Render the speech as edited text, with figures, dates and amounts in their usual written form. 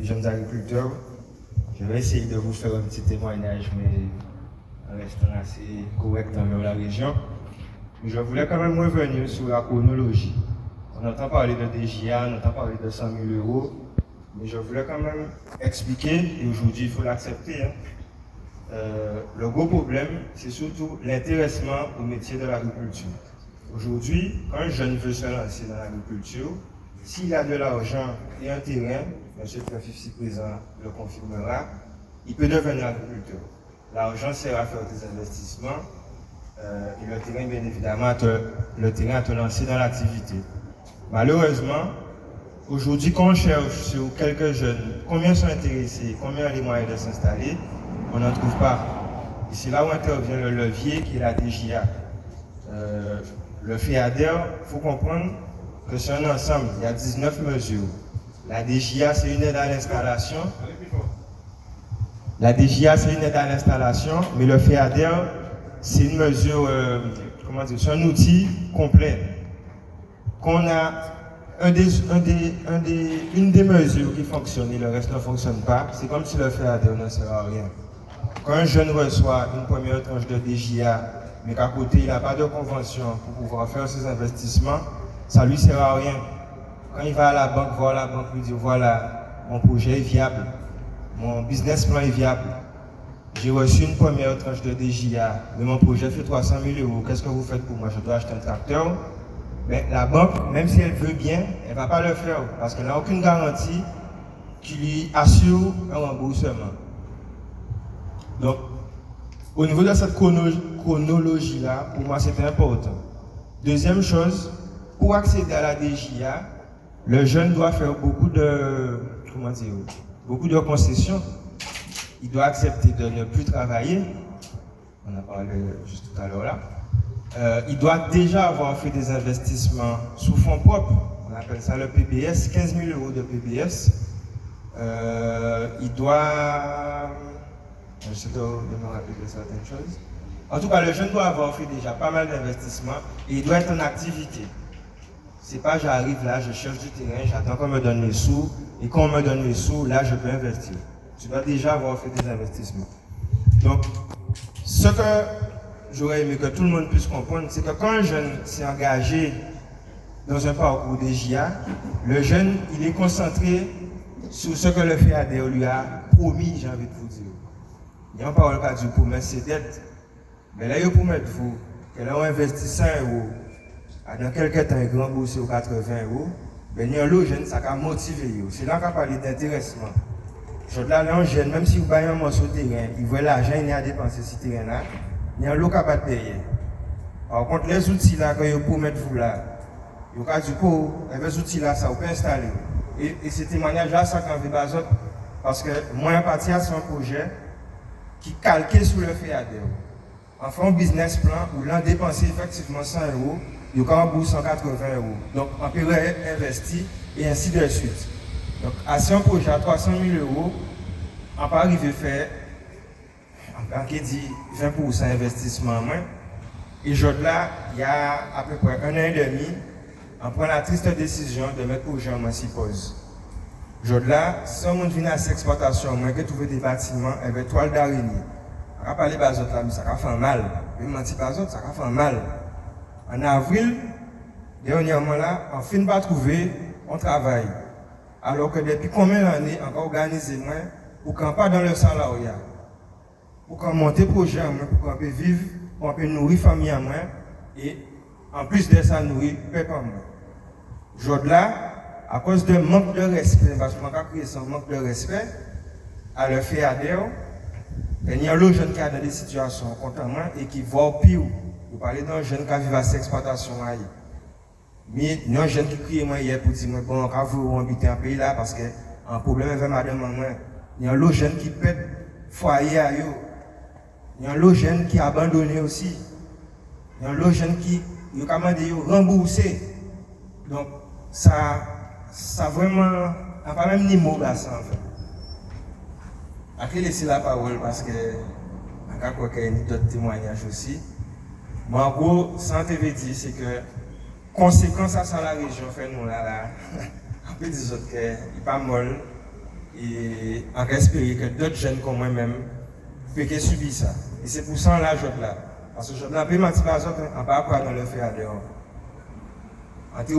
les jeunes agriculteurs. Je vais essayer de vous faire un petit témoignage, mais en restant assez correct envers la région. Mais je voulais quand même revenir sur la chronologie. On entend parler de DGA, on entend parler de 100 000 euros, mais je voulais quand même expliquer, et aujourd'hui il faut l'accepter, le gros problème, c'est surtout l'intéressement au métier de l'agriculture. Aujourd'hui, quand un jeune veut se lancer dans l'agriculture, s'il a de l'argent et un terrain, M. Tref ici présent le confirmera, il peut devenir agriculteur. L'argent sert à faire des investissements et le terrain, bien évidemment, à te lancer dans l'activité. Malheureusement, aujourd'hui, quand on cherche sur quelques jeunes, combien sont intéressés, combien ont les moyens de s'installer, on n'en trouve pas. Et c'est là où intervient le levier qui est la DGA. Le FEADER, il faut comprendre que c'est un ensemble, il y a 19 mesures. La DGA, c'est une aide à l'installation. La DGA, c'est une aide à l'installation, mais le FEADER, c'est une mesure, c'est un outil complet. Qu'on a une des mesures qui fonctionne et le reste ne fonctionne pas, c'est comme si le FEADER ne sert à rien. Quand un jeune reçoit une première tranche de DGA, mais qu'à côté il n'a pas de convention pour pouvoir faire ses investissements, ça ne lui sert à rien. Quand il va à la banque, voir la banque lui dire voilà, mon projet est viable, mon business plan est viable. J'ai reçu une première tranche de DGA, mais mon projet fait 300 000 euros. Qu'est-ce que vous faites pour moi? Je dois acheter un tracteur. Mais la banque, même si elle veut bien, elle ne va pas le faire parce qu'elle n'a aucune garantie qui lui assure un remboursement. Donc, au niveau de cette chronologie-là, pour moi, c'était important. Deuxième chose, pour accéder à la DGA, le jeune doit faire beaucoup de concessions. Il doit accepter de ne plus travailler. On a parlé juste tout à l'heure là. Il doit déjà avoir fait des investissements sous fonds propres. On appelle ça le PBS, 15 000 euros de PBS. Il doit... J'essaie de me rappeler certaines choses. En tout cas, le jeune doit avoir fait déjà pas mal d'investissements et il doit être en activité. C'est pas j'arrive là, je cherche du terrain, j'attends qu'on me donne les sous et quand on me donne les sous, là je peux investir. Tu dois déjà avoir fait des investissements. Donc, ce que j'aurais aimé que tout le monde puisse comprendre, c'est que quand un jeune s'est engagé dans un parcours DGA, le jeune, il est concentré sur ce que le FEADER lui a promis, j'ai envie de vous dire. Il n'y a pas de promesse, c'est dette. Mais là, il faut mettre vous, que là, on investit 100 euros, dans quelques temps, il rembourse 80 euros, ben, il y a un lot jeune, ça va motiver. C'est là qu'on parle d'intéressement. Je là, un jeune, même si vous payez un morceau de terrain, il voit l'argent, il y a dépensé ce terrain-là, il y a un lot qui va payer. Par contre, les outils là, que vous pouvez mettre vous là, vous avez dit que les outils là, ça vous peut installer. Et ce témoignage-là, ça quand vous avez parce que moi, en partie, c'est un projet qui est calqué sur le FEADER. En fait, un business plan où l'on dépense effectivement 100 euros, il y a rembourse 180 euros. Donc, on peut réinvestir et ainsi de suite. Donc, à ce projet à 300 000 euros, on peut arriver à faire, on peut dire 20% d'investissement en moins. Et là, il y a à peu près 1 an et demi, on prend la triste décision de mettre le projet en main si pause. Là, si on vient à cette exploitation, on peut trouver des bâtiments avec toile d'araignée. On va parler de là, mais ça va faire mal. Même si ça va faire mal. En avril, dernièrement là, on finit pas trouver, on travaille. Alors que depuis combien d'années, on va organiser moins pour qu'on pas dans le salariat, pour qu'on monte le projet en moins, pour qu'on puisse vivre, pour qu'on puisse nourrir la famille en moins, et en plus de ça, nourrir le peuple en moins. Là, à cause de manque de respect, parce qu'on a créé son manque de respect, à le FEADER, il y a un jeune qui a dans des situations contrairement et qui voit pire. Vous parlez d'un jeune qui vit à cette exploitation. Mais il y a un jeune qui crie moi hier pour dire bon, quand vous habitez un pays là, parce que un problème avec madame moi. Il y a un autre jeune qui pète foyer à eux. Il y a un autre jeune qui a abandonné aussi. Il y a un autre jeune qui a commandé rembourser. Donc ça vraiment, on pas même ni mot là ça en fait. Après laisser la parole parce que on crois qu'il y a d'autres témoignages aussi. Mais en gros, sans te dire, c'est que conséquence à ça la région fait nous là, on peut dire qu'il n'est pas molle. et en espérer que d'autres jeunes comme moi-même peuvent subir ça. Et c'est pour ça là, je là. Parce que je ne peux pas en pas quoi dans le fait à dehors.